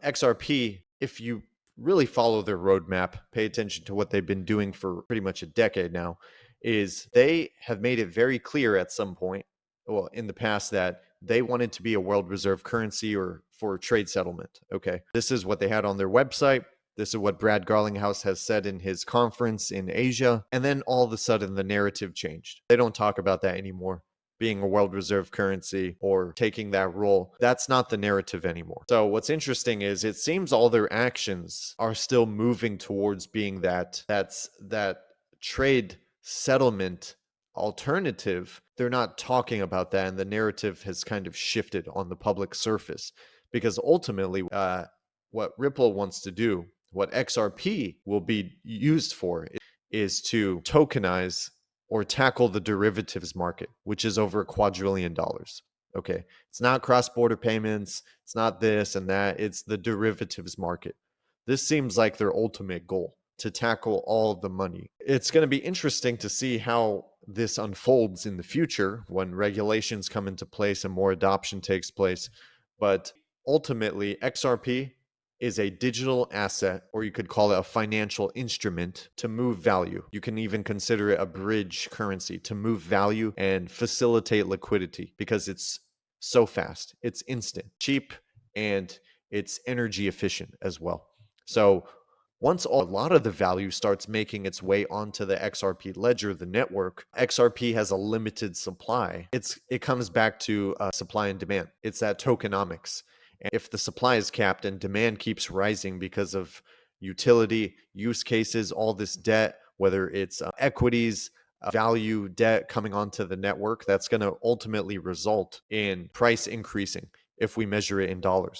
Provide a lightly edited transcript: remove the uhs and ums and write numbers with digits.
XRP, if you really follow their roadmap, pay attention to what they've been doing for pretty much a decade now, is they have made it very clear at some point, well, in the past, that they wanted to be a world reserve currency or for trade settlement. Okay. This is what they had on their website. This is what Brad Garlinghouse has said in his conference in Asia. And then all of a sudden, the narrative changed. They don't talk about that anymore. Being a world reserve currency or taking that role, that's not the narrative anymore. So what's interesting is it seems all their actions are still moving towards being that trade settlement alternative. They're not talking about that, and the narrative has kind of shifted on the public surface, because ultimately what Ripple wants to do, what XRP will be used for, is to tokenize or tackle the derivatives market, which is over $250 billion. Okay. It's not cross-border payments. It's not this and that. It's the derivatives market. This seems like their ultimate goal, to tackle all the money. It's going to be interesting to see how this unfolds in the future when regulations come into place and more adoption takes place. But ultimately, XRP is a digital asset, or you could call it a financial instrument to move value. You can even consider it a bridge currency to move value and facilitate liquidity, because it's so fast, it's instant, cheap, and it's energy efficient as well. So once a lot of the value starts making its way onto the XRP ledger, the network, XRP has a limited supply. It comes back to supply and demand. It's that tokenomics. And if the supply is capped and demand keeps rising because of utility, use cases, all this debt, whether it's equities, value, debt coming onto the network, that's going to ultimately result in price increasing if we measure it in dollars.